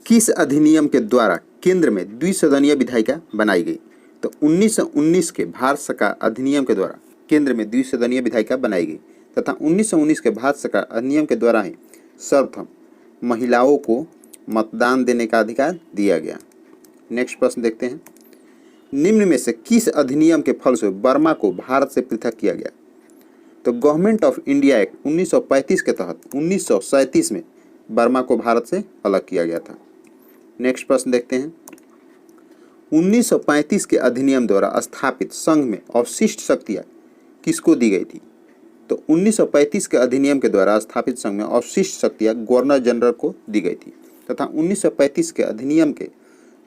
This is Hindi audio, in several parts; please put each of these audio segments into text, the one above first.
किस अधिनियम के द्वारा केंद्र में द्विसदनीय विधायिका बनाई गई? तो 1919 के भारत सरकार अधिनियम के द्वारा केंद्र में द्विसदनीय विधायिका बनाई गई तथा 1919 के भारत सरकार अधिनियम के द्वारा ही सर्वप्रथम महिलाओं को मतदान देने का अधिकार दिया गया। नेक्स्ट प्रश्न देखते हैं, निम्न में से किस अधिनियम के फलस्वरूप बर्मा को भारत से पृथक किया गया? तो गवर्नमेंट ऑफ इंडिया एक्ट 1935 के तहत 1937 में बर्मा को भारत से अलग किया गया था। नेक्स्ट प्रश्न देखते हैं, 1935 के अधिनियम द्वारा स्थापित संघ में अवशिष्ट शक्तियाँ किसको दी गई थी? तो 1935 के अधिनियम के द्वारा स्थापित संघ में अवशिष्ट शक्तियाँ गवर्नर जनरल को दी गई थी तथा 1935 के अधिनियम के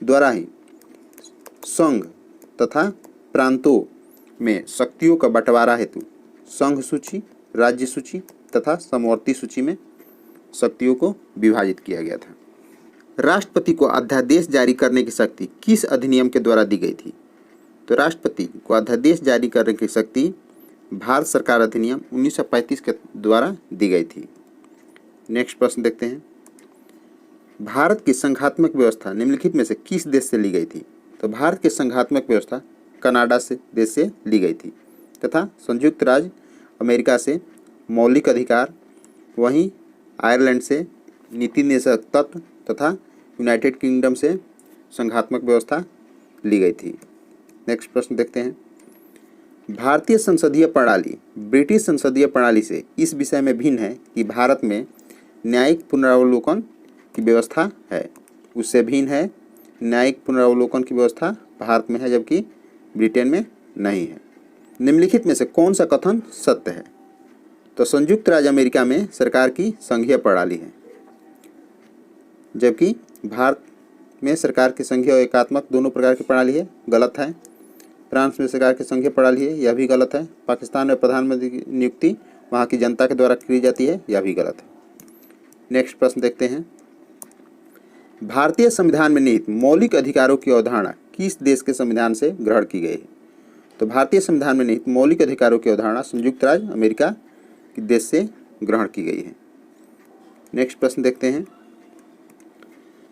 द्वारा ही संघ तथा प्रांतों में शक्तियों का बंटवारा हेतु संघ सूची, राज्य सूची तथा समवर्ती सूची में शक्तियों को विभाजित किया गया था। राष्ट्रपति को अध्यादेश जारी करने की शक्ति किस अधिनियम के द्वारा दी गई थी? तो राष्ट्रपति को अध्यादेश जारी करने की शक्ति भारत सरकार अधिनियम 1935 के द्वारा दी गई थी। नेक्स्ट प्रश्न देखते हैं, भारत की संघात्मक व्यवस्था निम्नलिखित में से किस देश से ली गई थी? तो भारत की संघात्मक व्यवस्था कनाडा से देश से ली गई थी तथा संयुक्त राज्य अमेरिका से मौलिक अधिकार, वहीं आयरलैंड से नीति निर्देशक तत्व तथा यूनाइटेड किंगडम से संघात्मक व्यवस्था ली गई थी। नेक्स्ट प्रश्न देखते हैं, भारतीय संसदीय प्रणाली ब्रिटिश संसदीय प्रणाली से इस विषय में भिन्न है कि भारत में न्यायिक पुनरावलोकन की व्यवस्था है, उससे भिन्न है न्यायिक पुनरावलोकन की व्यवस्था भारत में है जबकि ब्रिटेन में नहीं है। निम्नलिखित में से कौन सा कथन सत्य है? तो संयुक्त राज्य अमेरिका में सरकार की संघीय प्रणाली है जबकि भारत में सरकार की संघीय और एकात्मक दोनों प्रकार की प्रणाली है, गलत है। फ्रांस में सरकार की संघीय प्रणाली है, यह भी गलत है। पाकिस्तान में प्रधानमंत्री की नियुक्ति वहाँ की जनता के द्वारा की जाती है, यह भी गलत है। नेक्स्ट प्रश्न देखते हैं, भारतीय संविधान में निहित मौलिक अधिकारों की अवधारणा किस देश के संविधान से ग्रहण की गई है? तो भारतीय संविधान में निहित मौलिक अधिकारों की अवधारणा संयुक्त राज्य अमेरिका के देश से ग्रहण की गई है। नेक्स्ट प्रश्न देखते हैं,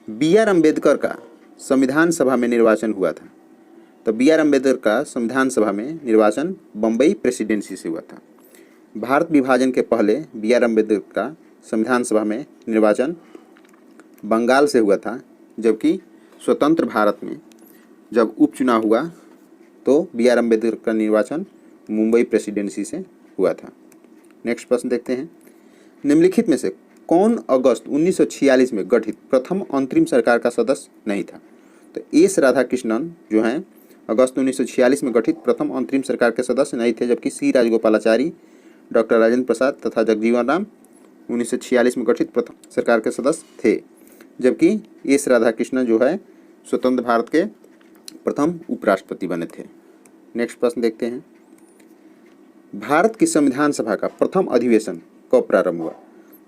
बी.आर. अम्बेडकर का संविधान सभा में निर्वाचन हुआ था। तो बी.आर. अम्बेडकर का संविधान सभा में निर्वाचन बम्बई प्रेसिडेंसी से हुआ था। भारत विभाजन के पहले बी.आर. अम्बेडकर का संविधान सभा में निर्वाचन बंगाल से हुआ था जबकि स्वतंत्र भारत में जब उपचुनाव हुआ तो बी.आर. अम्बेडकर का निर्वाचन मुंबई प्रेसिडेंसी से हुआ था। नेक्स्ट प्रश्न देखते हैं, निम्नलिखित में से कौन अगस्त 1946 में गठित प्रथम अंतरिम सरकार का सदस्य नहीं था? तो एस राधाकृष्णन जो हैं अगस्त 1946 में गठित प्रथम अंतरिम सरकार के सदस्य नहीं थे जबकि सी राजगोपालाचारी, डॉक्टर राजेंद्र प्रसाद तथा जगजीवन राम 1946 में गठित प्रथम सरकार के सदस्य थे जबकि एस राधाकृष्णन जो है स्वतंत्र भारत के प्रथम उपराष्ट्रपति बने थे। नेक्स्ट प्रश्न देखते हैं, भारत की संविधान सभा का प्रथम अधिवेशन कब प्रारंभ हुआ?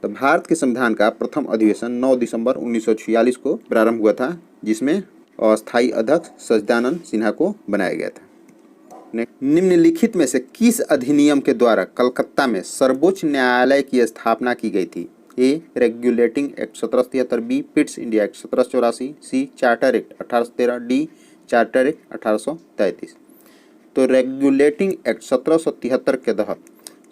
तो भारत के संविधान का प्रथम अधिवेशन 9 दिसंबर 1946 को प्रारंभ हुआ था जिसमें अस्थायी अध्यक्ष सच्चिदानंद सिन्हा को बनाया गया था। निम्नलिखित में से किस अधिनियम के द्वारा कलकत्ता में सर्वोच्च न्यायालय की स्थापना की गई थी? A. Regulating Act 1773, B. Pitt's India Act 1784, C. Charter Act 1813, D. Charter Act 1833। तो रेगुलेटिंग एक्ट 1773 के तहत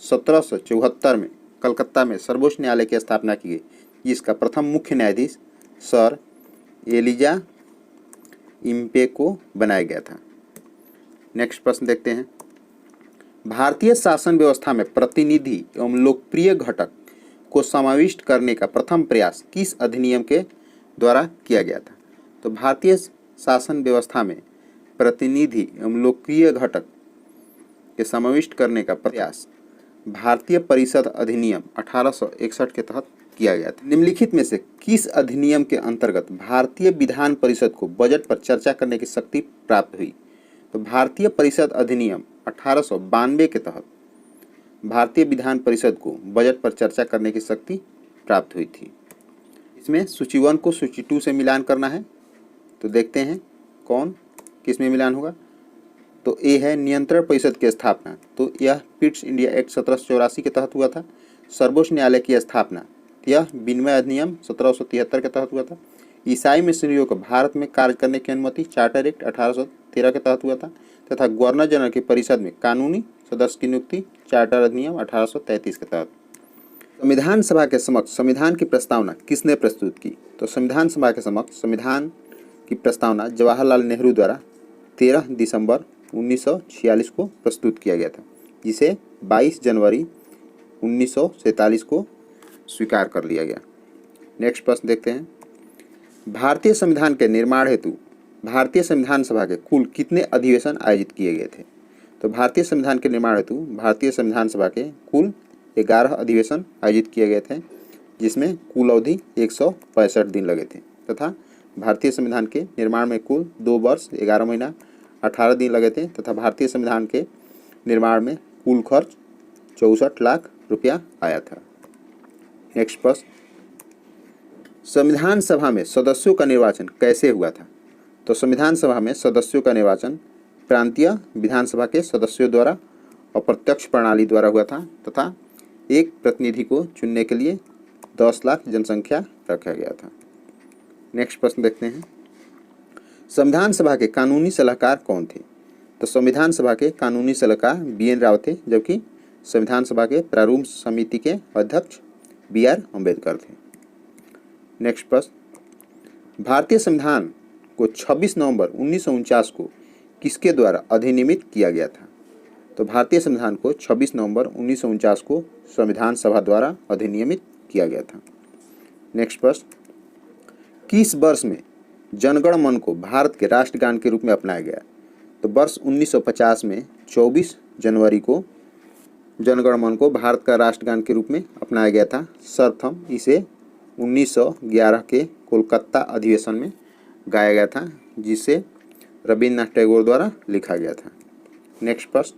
1774 में कलकत्ता में सर्वोच्च न्यायालय की स्थापना की गई जिसका प्रथम मुख्य न्यायाधीश सर एलिजा इम्पे को बनाया गया था। नेक्स्ट प्रश्न देखते हैं, भारतीय शासन व्यवस्था में प्रतिनिधि एवं लोकप्रिय घटक को समाविष्ट करने का प्रथम प्रयास किस अधिनियम के द्वारा किया गया था? तो भारतीय शासन व्यवस्था में प्रतिनिधि एवं लोकप्रिय घटक के समाविष्ट करने का प्रयास भारतीय परिषद अधिनियम 1861 के तहत किया गया था। निम्नलिखित में से किस अधिनियम के अंतर्गत भारतीय विधान परिषद को बजट पर चर्चा करने की शक्ति प्राप्त हुई? तो भारतीय परिषद अधिनियम 1892 के तहत भारतीय विधान परिषद को बजट पर चर्चा करने की शक्ति प्राप्त हुई थी। इसमें सूची 1 को सूची 2 से मिलान करना है, तो देखते हैं कौन किस में मिलान होगा। तो ए है नियंत्रण परिषद की स्थापना, तो यह पिट्स इंडिया एक्ट 1784 के तहत हुआ था। सर्वोच्च न्यायालय की स्थापना, यह विनिमय अधिनियम 1773 के तहत हुआ था। ईसाई मिशनरियों को भारत में कार्य करने की अनुमति चार्टर एक्ट 1813 के तहत हुआ था तथा गवर्नर जनरल की परिषद में कानूनी सदस्य की नियुक्ति चार्टर अधिनियम 1833 के तहत। संविधान सभा के समक्ष संविधान की प्रस्तावना किसने प्रस्तुत की? तो संविधान सभा के समक्ष संविधान की प्रस्तावना जवाहरलाल नेहरू द्वारा 13 दिसंबर 1946 को प्रस्तुत किया गया था, जिसे 22 जनवरी 1947 को स्वीकार कर लिया गया। नेक्स्ट प्रश्न देखते हैं। भारतीय संविधान के निर्माण हेतु भारतीय संविधान सभा के कुल कितने अधिवेशन आयोजित किए गए थे? तो भारतीय संविधान के निर्माण हेतु भारतीय संविधान सभा के कुल 11 अधिवेशन आयोजित किए गए थे, जिसमें कुल अवधि 165 दिन लगे थे तथा भारतीय संविधान के निर्माण में कुल 2 वर्ष 11 महीना 18 दिन लगे थे तथा भारतीय संविधान के निर्माण में कुल खर्च 64 लाख रुपया आया था। नेक्स्ट प्रश्न, संविधान सभा में सदस्यों का निर्वाचन कैसे हुआ था? तो संविधान सभा में सदस्यों का निर्वाचन प्रांतीय विधानसभा के सदस्यों द्वारा अप्रत्यक्ष प्रणाली द्वारा हुआ था तथा एक प्रतिनिधि को चुनने के लिए 10 लाख जनसंख्या रखा गया था। नेक्स्ट प्रश्न देखते हैं। संविधान सभा के कानूनी सलाहकार कौन थे? तो संविधान सभा के कानूनी सलाहकार BN राव थे, जबकि संविधान सभा के प्रारूप समिति के अध्यक्ष BR अम्बेडकर थे। नेक्स्ट प्रश्न, भारतीय संविधान को 26 नवंबर 1949 को किसके द्वारा अधिनियमित किया गया था? तो भारतीय संविधान को 26 नवंबर 1949 को संविधान सभा द्वारा अधिनियमित किया गया था। नेक्स्ट प्रश्न, किस वर्ष में जनगण मन को भारत के राष्ट्रगान के रूप में अपनाया गया? तो वर्ष 1950 में 24 जनवरी को जनगण मन को भारत का राष्ट्रगान के रूप में अपनाया गया था। सर्वप्रथम इसे 1911 के कोलकाता अधिवेशन में गाया गया था, जिसे रविन्द्रनाथ टैगोर द्वारा लिखा गया था। नेक्स्ट प्रश्न,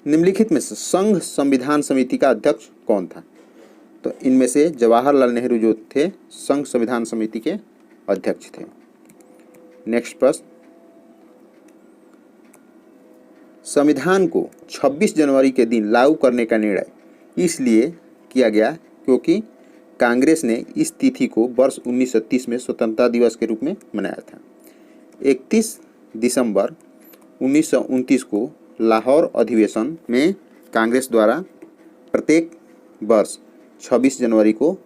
निम्नलिखित में से संघ संविधान समिति का अध्यक्ष कौन था? तो इनमें से जवाहरलाल नेहरू जो थे संघ संविधान समिति के अध्यक्ष थे। नेक्स्ट प्रश्न, संविधान को 26 जनवरी के दिन लागू करने का निर्णय इसलिए किया गया क्योंकि कांग्रेस ने इस तिथि को वर्ष 1930 में स्वतंत्रता दिवस के रूप में मनाया था। 31 दिसंबर 1929 को लाहौर अधिवेशन में कांग्रेस द्वारा प्रत्येक वर्ष 26 जनवरी को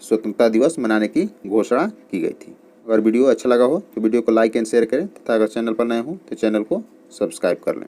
स्वतंत्रता दिवस मनाने की घोषणा की गई थी। अगर वीडियो अच्छा लगा हो तो वीडियो को लाइक एंड शेयर करें तथा अगर चैनल पर नए हो तो चैनल को सब्सक्राइब कर लें।